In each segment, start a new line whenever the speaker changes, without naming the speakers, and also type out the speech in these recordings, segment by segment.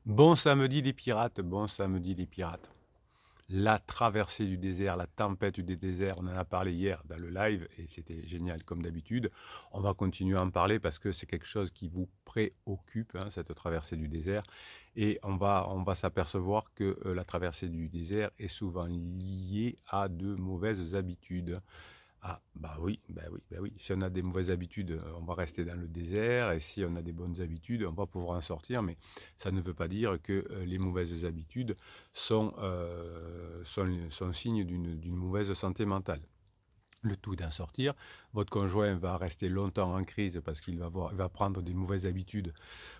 Bon samedi les pirates, bon samedi les pirates. La traversée du désert, la tempête du désert, on en a parlé hier dans le live et c'était génial comme d'habitude. On va continuer à en parler parce que c'est quelque chose qui vous préoccupe, hein, cette traversée du désert. Et on va s'apercevoir que la traversée du désert est souvent liée à de mauvaises habitudes. Ah, bah oui, bah oui, bah oui. Si on a des mauvaises habitudes, on va rester dans le désert, et si on a des bonnes habitudes, on va pouvoir en sortir, mais ça ne veut pas dire que les mauvaises habitudes sont signes d'une mauvaise santé mentale. Le tout d'en sortir. Votre conjoint va rester longtemps en crise parce qu'il va prendre des mauvaises habitudes.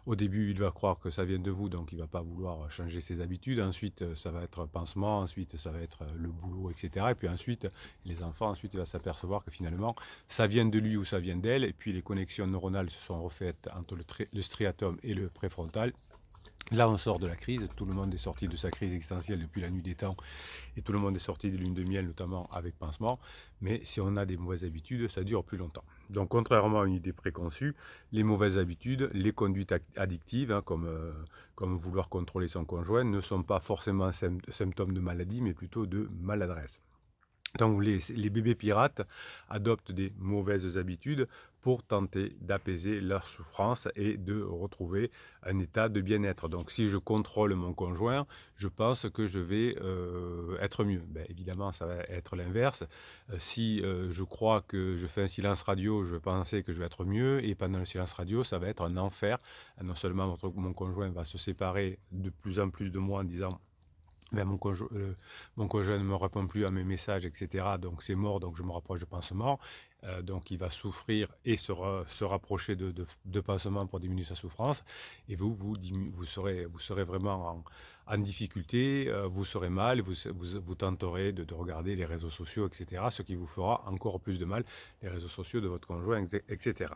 Au début, il va croire que ça vient de vous, donc il ne va pas vouloir changer ses habitudes. Ensuite, ça va être pansement, ensuite, ça va être le boulot, etc. Et puis ensuite, les enfants, ensuite, il va s'apercevoir que finalement, ça vient de lui ou ça vient d'elle. Et puis les connexions neuronales se sont refaites entre le striatum et le préfrontal. Là, on sort de la crise, tout le monde est sorti de sa crise existentielle depuis la nuit des temps et tout le monde est sorti de lune de miel, notamment avec pansement. Mais si on a des mauvaises habitudes, ça dure plus longtemps. Donc, contrairement à une idée préconçue, les mauvaises habitudes, les conduites addictives, hein, comme vouloir contrôler son conjoint, ne sont pas forcément symptômes de maladie, mais plutôt de maladresse. Donc les bébés pirates adoptent des mauvaises habitudes pour tenter d'apaiser leur souffrance et de retrouver un état de bien-être. Donc si je contrôle mon conjoint, je pense que je vais être mieux. Ben, évidemment, ça va être l'inverse. Si je crois que je fais un silence radio, je vais penser que je vais être mieux. Et pendant le silence radio, ça va être un enfer. Non seulement mon conjoint va se séparer de plus en plus de moi en disant ben, mon conjoint ne me répond plus à mes messages, etc. Donc c'est mort, donc je me rapproche de pansement. Donc il va souffrir et se rapprocher de pansement pour diminuer sa souffrance. Et vous serez vraiment en difficulté, vous serez mal, vous tenterez de regarder les réseaux sociaux, etc. Ce qui vous fera encore plus de mal, les réseaux sociaux de votre conjoint, etc.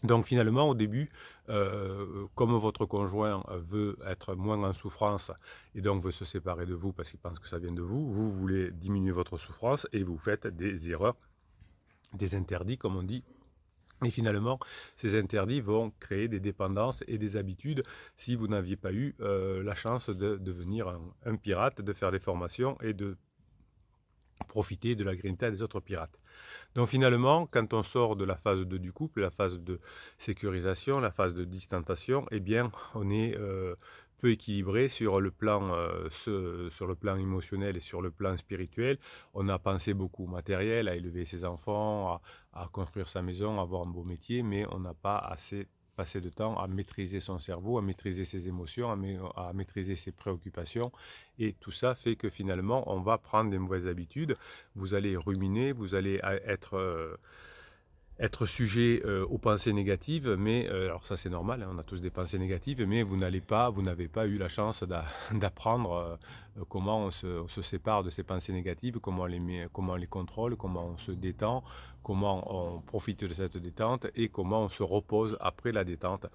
Donc finalement, au début, comme votre conjoint veut être moins en souffrance et donc veut se séparer de vous parce qu'il pense que ça vient de vous, vous voulez diminuer votre souffrance et vous faites des erreurs, des interdits comme on dit. Et finalement, ces interdits vont créer des dépendances et des habitudes si vous n'aviez pas eu la chance de devenir un pirate, de faire des formations et de profiter de la grinta des autres pirates. Donc finalement, quand on sort de la phase 2 du couple, la phase de sécurisation, la phase de distanciation, eh bien, on est peu équilibré sur le plan émotionnel et sur le plan spirituel. On a pensé beaucoup au matériel, à élever ses enfants, à construire sa maison, à avoir un beau métier, mais on n'a pas assez passer de temps à maîtriser son cerveau, à maîtriser ses émotions, à maîtriser ses préoccupations. Et tout ça fait que finalement, on va prendre des mauvaises habitudes. Vous allez ruminer, vous allez être sujet aux pensées négatives, mais alors ça c'est normal, hein, on a tous des pensées négatives, mais vous n'avez pas eu la chance d'apprendre comment on se sépare de ces pensées négatives, comment on les contrôle, comment on se détend, comment on profite de cette détente et comment on se repose après la détente.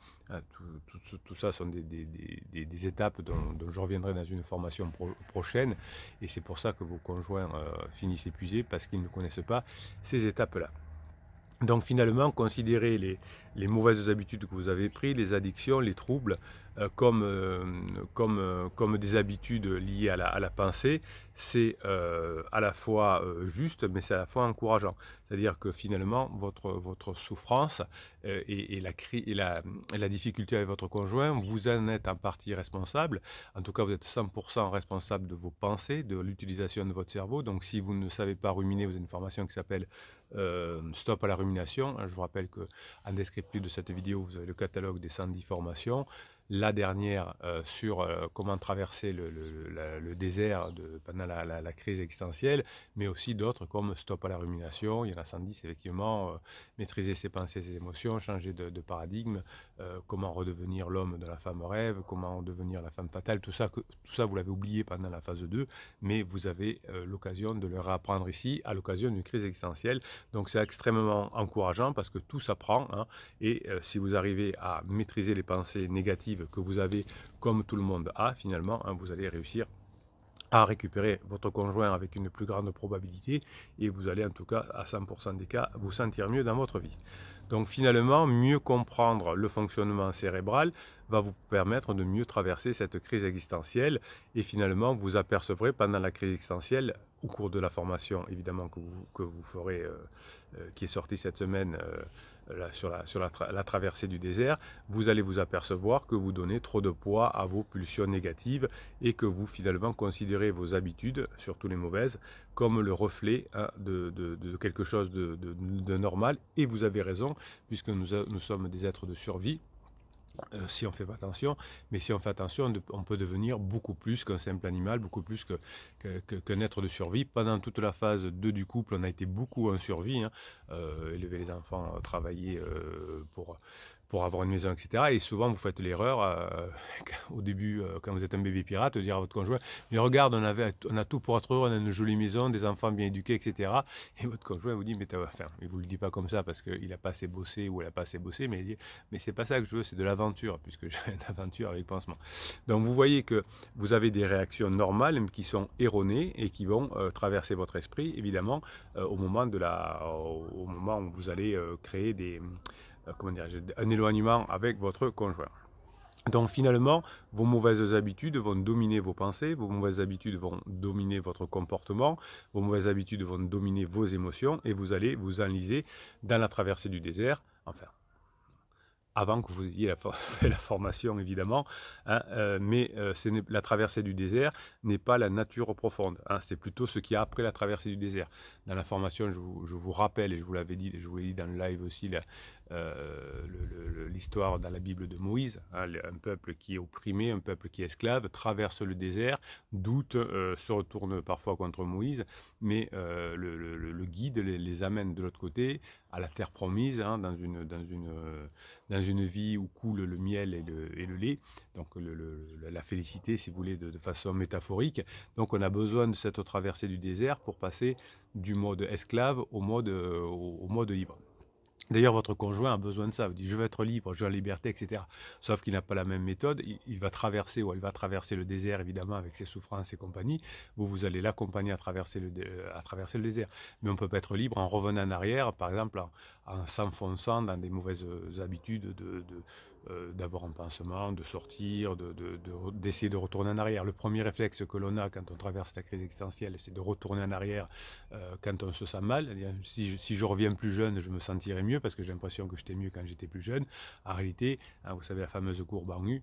Tout ça sont des étapes dont je reviendrai dans une formation prochaine, et c'est pour ça que vos conjoints finissent épuisés parce qu'ils ne connaissent pas ces étapes-là. Donc finalement, considérez les mauvaises habitudes que vous avez prises, les addictions, les troubles, comme des habitudes liées à la pensée. C'est à la fois juste, mais c'est à la fois encourageant. C'est-à-dire que finalement, votre souffrance et la difficulté avec votre conjoint, vous en êtes en partie responsable. En tout cas, vous êtes 100% responsable de vos pensées, de l'utilisation de votre cerveau. Donc si vous ne savez pas ruminer, vous avez une formation qui s'appelle Stop à la rumination. Je vous rappelle qu'en descriptif de cette vidéo, vous avez le catalogue des 110 formations. La dernière sur comment traverser le désert pendant la crise existentielle, mais aussi d'autres comme Stop à la rumination. Il y en a 110 effectivement, maîtriser ses pensées, ses émotions, changer de paradigme, comment redevenir l'homme de la femme rêve, comment devenir la femme fatale, tout ça vous l'avez oublié pendant la phase 2, mais vous avez l'occasion de le réapprendre ici à l'occasion d'une crise existentielle. Donc c'est extrêmement encourageant parce que tout s'apprend, hein, et si vous arrivez à maîtriser les pensées négatives que vous avez comme tout le monde a finalement, hein, vous allez réussir à récupérer votre conjoint avec une plus grande probabilité et vous allez en tout cas à 100% des cas vous sentir mieux dans votre vie. Donc finalement, mieux comprendre le fonctionnement cérébral va vous permettre de mieux traverser cette crise existentielle et finalement vous apercevrez pendant la crise existentielle, au cours de la formation évidemment que vous ferez, qui est sortie cette semaine sur la traversée du désert, vous allez vous apercevoir que vous donnez trop de poids à vos pulsions négatives et que vous finalement considérez vos habitudes, surtout les mauvaises, comme le reflet de quelque chose de normal. Et vous avez raison, puisque nous sommes des êtres de survie. Si on ne fait pas attention, mais si on fait attention, on peut devenir beaucoup plus qu'un simple animal, beaucoup plus qu'un être de survie. Pendant toute la phase 2 du couple, on a été beaucoup en survie, hein, élever les enfants, travailler pour avoir une maison, etc. Et souvent, vous faites l'erreur, au début, quand vous êtes un bébé pirate, de dire à votre conjoint, mais regarde, on a tout pour être heureux, on a une jolie maison, des enfants bien éduqués, etc. Et votre conjoint vous dit, mais enfin, il ne vous le dit pas comme ça parce qu'il n'a pas assez bossé ou elle n'a pas assez bossé, mais il dit, mais c'est pas ça que je veux, c'est de l'aventure, puisque j'ai une aventure avec pansement. Donc vous voyez que vous avez des réactions normales, mais qui sont erronées et qui vont traverser votre esprit, évidemment, au moment où vous allez créer un éloignement avec votre conjoint. Donc finalement, vos mauvaises habitudes vont dominer vos pensées, vos mauvaises habitudes vont dominer votre comportement, vos mauvaises habitudes vont dominer vos émotions et vous allez vous enliser dans la traversée du désert, enfin, avant que vous ayez fait la formation évidemment, hein, mais la traversée du désert n'est pas la nature profonde, hein, c'est plutôt ce qu'il y a après la traversée du désert. Dans la formation, je vous rappelle, et je vous l'avais dit, je vous l'ai dit dans le live aussi, l'histoire dans la Bible de Moïse, hein, un peuple qui est opprimé, un peuple qui est esclave, traverse le désert, doute, se retourne parfois contre Moïse, mais le guide les amène de l'autre côté, à la terre promise, hein, dans une vie où coule le miel et le lait, donc la félicité, si vous voulez, de façon métaphorique. Donc on a besoin de cette traversée du désert pour passer du mode esclave au mode libre. D'ailleurs, votre conjoint a besoin de ça. Vous dites, je veux être libre, je veux la liberté, etc. Sauf qu'il n'a pas la même méthode. Il va traverser ou elle va traverser le désert, évidemment, avec ses souffrances et compagnie. Vous allez l'accompagner à traverser le désert. Mais on ne peut pas être libre en revenant en arrière, par exemple, en s'enfonçant dans des mauvaises habitudes d'avoir un pansement, de sortir, d'essayer de retourner en arrière. Le premier réflexe que l'on a quand on traverse la crise existentielle, c'est de retourner en arrière quand on se sent mal. Si je reviens plus jeune, je me sentirai mieux parce que j'ai l'impression que j'étais mieux quand j'étais plus jeune. En réalité, hein, vous savez la fameuse courbe en U,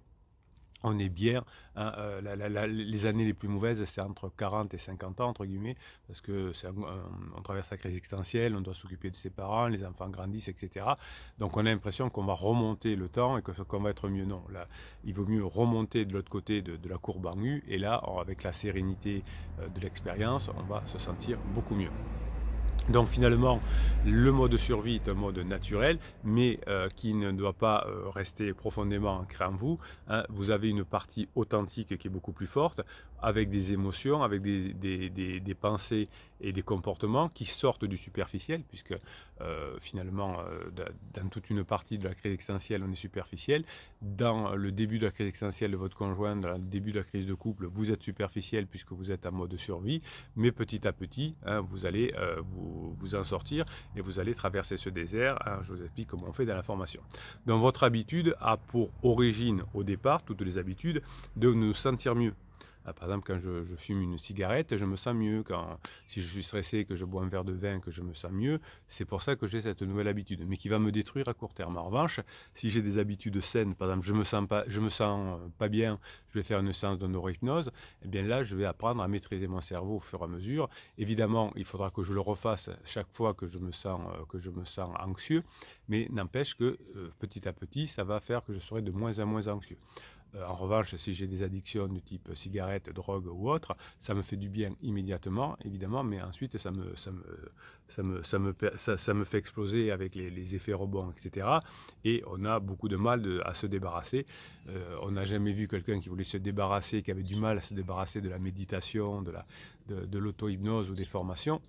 on est bien, hein, les années les plus mauvaises, c'est entre 40 et 50 ans, entre guillemets, parce que on traverse la crise existentielle, on doit s'occuper de ses parents, les enfants grandissent, etc. Donc on a l'impression qu'on va remonter le temps et qu'on va être mieux. Non, là, il vaut mieux remonter de l'autre côté de la courbe en U, et là, avec la sérénité de l'expérience, on va se sentir beaucoup mieux. Donc finalement, le mode survie est un mode naturel, mais qui ne doit pas rester profondément ancré en vous. Hein. Vous avez une partie authentique qui est beaucoup plus forte, avec des émotions, avec des pensées et des comportements qui sortent du superficiel, puisque finalement, dans toute une partie de la crise existentielle, on est superficiel. Dans le début de la crise existentielle de votre conjoint, dans le début de la crise de couple, vous êtes superficiel puisque vous êtes en mode survie, mais petit à petit, hein, vous allez vous en sortir et vous allez traverser ce désert. Hein, je vous explique comment on fait dans la formation. Donc votre habitude a pour origine au départ, toutes les habitudes, de nous sentir mieux. Par exemple, quand je fume une cigarette, je me sens mieux. Si je suis stressé, que je bois un verre de vin, que je me sens mieux, c'est pour ça que j'ai cette nouvelle habitude, mais qui va me détruire à court terme. En revanche, si j'ai des habitudes saines, par exemple, je me sens pas bien, je vais faire une séance de neurohypnose, et bien là, je vais apprendre à maîtriser mon cerveau au fur et à mesure. Évidemment, il faudra que je le refasse chaque fois que je me sens anxieux, mais n'empêche que petit à petit, ça va faire que je serai de moins en moins anxieux. En revanche, si j'ai des addictions de type cigarette, drogue ou autre, ça me fait du bien immédiatement, évidemment, mais ensuite ça me fait exploser avec les effets rebonds, etc. Et on a beaucoup de mal à se débarrasser. On n'a jamais vu quelqu'un qui voulait se débarrasser, qui avait du mal à se débarrasser de la méditation, de l'auto-hypnose ou des formations.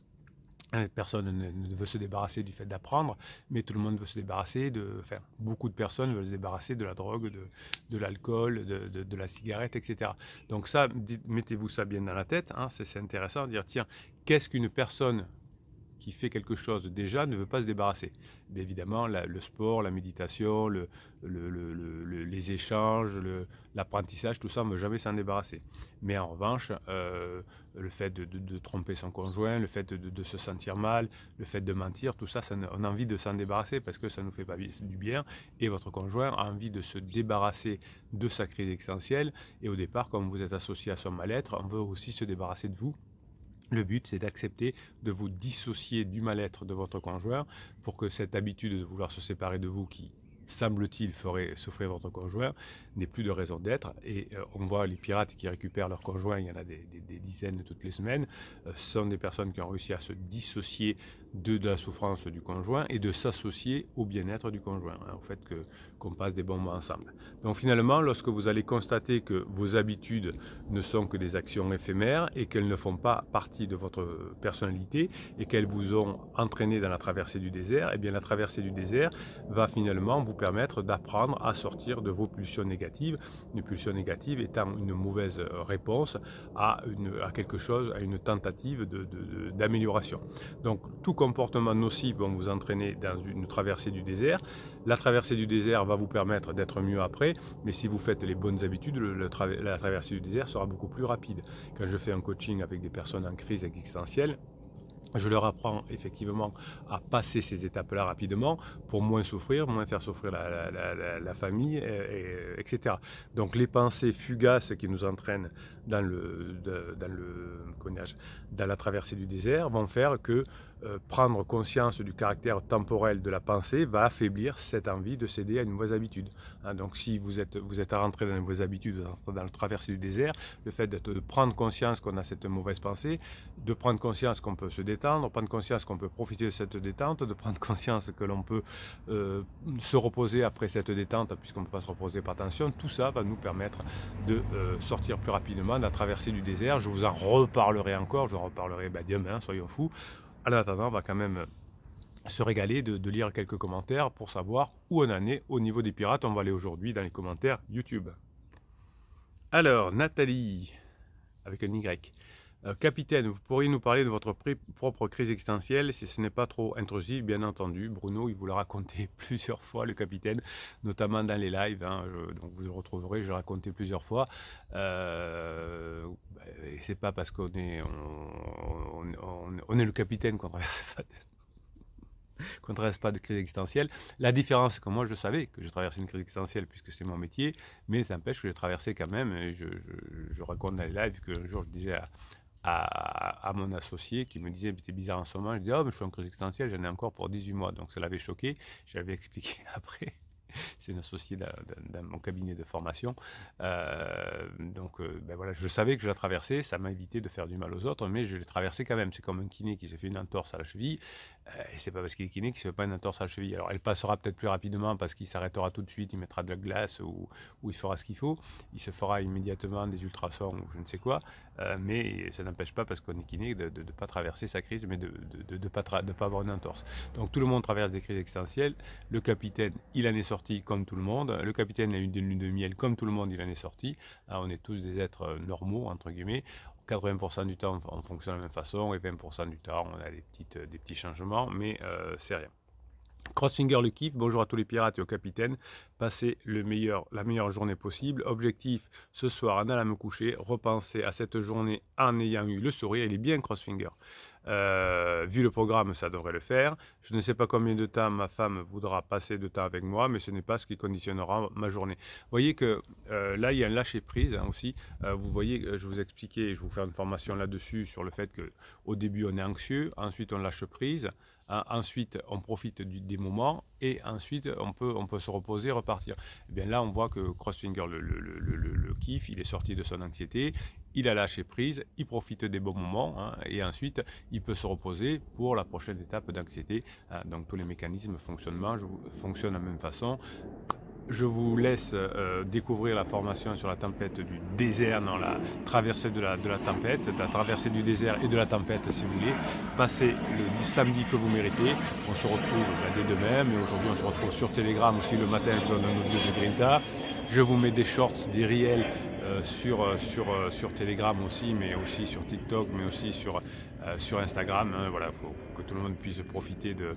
Personne ne veut se débarrasser du fait d'apprendre, mais tout le monde veut se débarrasser beaucoup de personnes veulent se débarrasser de la drogue, de l'alcool, de la cigarette, etc. Donc ça, mettez-vous ça bien dans la tête, hein, c'est intéressant de dire, tiens, qu'est-ce qu'une personne qui fait quelque chose déjà ne veut pas se débarrasser. Bien évidemment, le sport, la méditation, les échanges, l'apprentissage, tout ça, on ne veut jamais s'en débarrasser. Mais en revanche, le fait de tromper son conjoint, le fait de se sentir mal, le fait de mentir, tout ça, on a envie de s'en débarrasser parce que ça ne nous fait pas du bien. Et votre conjoint a envie de se débarrasser de sa crise existentielle. Et au départ, comme vous êtes associé à son mal-être, on veut aussi se débarrasser de vous. Le but, c'est d'accepter de vous dissocier du mal-être de votre conjoint pour que cette habitude de vouloir se séparer de vous qui, semble-t-il, ferait souffrir votre conjoint, n'ait plus de raison d'être. Et on voit les pirates qui récupèrent leurs conjoints, il y en a des dizaines toutes les semaines, sont des personnes qui ont réussi à se dissocier de la souffrance du conjoint et de s'associer au bien-être du conjoint, au fait qu'on passe des bons moments ensemble. Donc finalement, lorsque vous allez constater que vos habitudes ne sont que des actions éphémères et qu'elles ne font pas partie de votre personnalité et qu'elles vous ont entraîné dans la traversée du désert, eh bien la traversée du désert va finalement vous permettre d'apprendre à sortir de vos pulsions négatives, une pulsion négative étant une mauvaise réponse à quelque chose, à une tentative d'amélioration. Donc tout comportement nocif vont vous entraîner dans une traversée du désert. La traversée du désert va vous permettre d'être mieux après, mais si vous faites les bonnes habitudes, la traversée du désert sera beaucoup plus rapide. Quand je fais un coaching avec des personnes en crise existentielle, je leur apprends effectivement à passer ces étapes-là rapidement pour moins souffrir, moins faire souffrir la famille, etc. Donc les pensées fugaces qui nous entraînent dans la traversée du désert vont faire que prendre conscience du caractère temporel de la pensée va affaiblir cette envie de céder à une mauvaise habitude. Donc si vous êtes rentré dans une mauvaise habitude, dans la traversée du désert, le fait de prendre conscience qu'on a cette mauvaise pensée, de prendre conscience qu'on peut se détendre, prendre conscience qu'on peut profiter de cette détente, de prendre conscience que l'on peut se reposer après cette détente, puisqu'on ne peut pas se reposer par tension, tout ça va nous permettre de sortir plus rapidement de la traversée du désert. Je vous en reparlerai encore, je vous en reparlerai demain, soyons fous. En attendant, on va quand même se régaler de lire quelques commentaires pour savoir où on en est au niveau des pirates. On va aller aujourd'hui dans les commentaires YouTube. Alors, Nathalie, avec un Y. Capitaine, vous pourriez nous parler de votre propre crise existentielle si ce n'est pas trop intrusif, bien entendu. Bruno, il vous l'a raconté plusieurs fois, le capitaine, notamment dans les lives. Donc vous le retrouverez, je l'ai raconté plusieurs fois. C'est pas parce qu'on est, on est le capitaine qu'on ne traverse pas de crise existentielle. La différence, c'est que moi, je savais que je traversais une crise existentielle puisque c'est mon métier, mais ça n'empêche que j'ai traversé quand même. Et je raconte dans les lives qu'un jour, je disais à mon associé qui me disait « c'est bizarre en ce moment », je disais « oh, mais je suis en crise existentielle, j'en ai encore pour 18 mois ». Donc ça l'avait choqué, je l'avais expliqué après. C'est un associé dans mon cabinet de formation. Voilà, je savais que je la traversais, ça m'a évité de faire du mal aux autres, mais je l'ai traversé quand même. C'est comme un kiné qui se fait une entorse à la cheville, et c'est pas parce qu'il est kiné qu'il ne se fait pas une entorse à la cheville. Alors elle passera peut-être plus rapidement parce qu'il s'arrêtera tout de suite, il mettra de la glace ou il fera ce qu'il faut, il se fera immédiatement des ultrasons ou je ne sais quoi, mais ça n'empêche pas parce qu'on est kiné de ne pas traverser sa crise, mais de ne pas avoir une entorse. Donc tout le monde traverse des crises existentielles, le capitaine, il en est sorti comme tout le monde, le capitaine a eu une lune de miel comme tout le monde, il en est sorti. On est tous des êtres normaux, entre guillemets. 80% du temps, on fonctionne de la même façon et 20% du temps, on a des petits changements, mais c'est rien. Crossfinger le kiff, bonjour à tous les pirates et au capitaine, passez la meilleure journée possible. Objectif, ce soir en allant me coucher, repenser à cette journée en ayant eu le sourire, il est bien Crossfinger. Vu le programme, ça devrait le faire. Je ne sais pas combien de temps ma femme voudra passer de temps avec moi, mais ce n'est pas ce qui conditionnera ma journée. Vous voyez que là, il y a un lâcher-prise aussi. Vous voyez, je vous expliquais, je vais vous faire une formation là-dessus sur le fait qu'au début, on est anxieux, ensuite on lâche prise. Ensuite, on profite des moments et ensuite, on peut se reposer et repartir. Et bien là, on voit que Crossfinger, le kiff, il est sorti de son anxiété, il a lâché prise, il profite des bons moments et ensuite, il peut se reposer pour la prochaine étape d'anxiété. Donc, tous les mécanismes fonctionnent de la même façon. Je vous laisse découvrir la formation sur la tempête du désert, dans la traversée de la tempête, de la traversée du désert et de la tempête si vous voulez. Passez le samedi que vous méritez. On se retrouve dès demain, mais aujourd'hui on se retrouve sur Telegram aussi. Le matin, je donne un audio de Grinta. Je vous mets des shorts, des reels sur Telegram aussi, mais aussi sur TikTok, mais aussi sur sur Instagram. Hein, voilà, faut que tout le monde puisse profiter de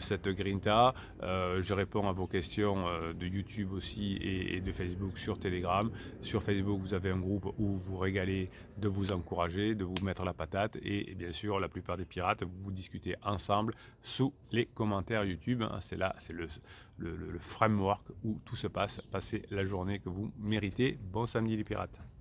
cette grinta. Je réponds à vos questions de YouTube aussi et de Facebook sur Telegram. Sur Facebook, vous avez un groupe où vous vous régalez de vous encourager, de vous mettre la patate et bien sûr, la plupart des pirates, vous discutez ensemble sous les commentaires YouTube. Hein, c'est là, c'est le framework où tout se passe. Passez la journée que vous méritez. Bon samedi les pirates.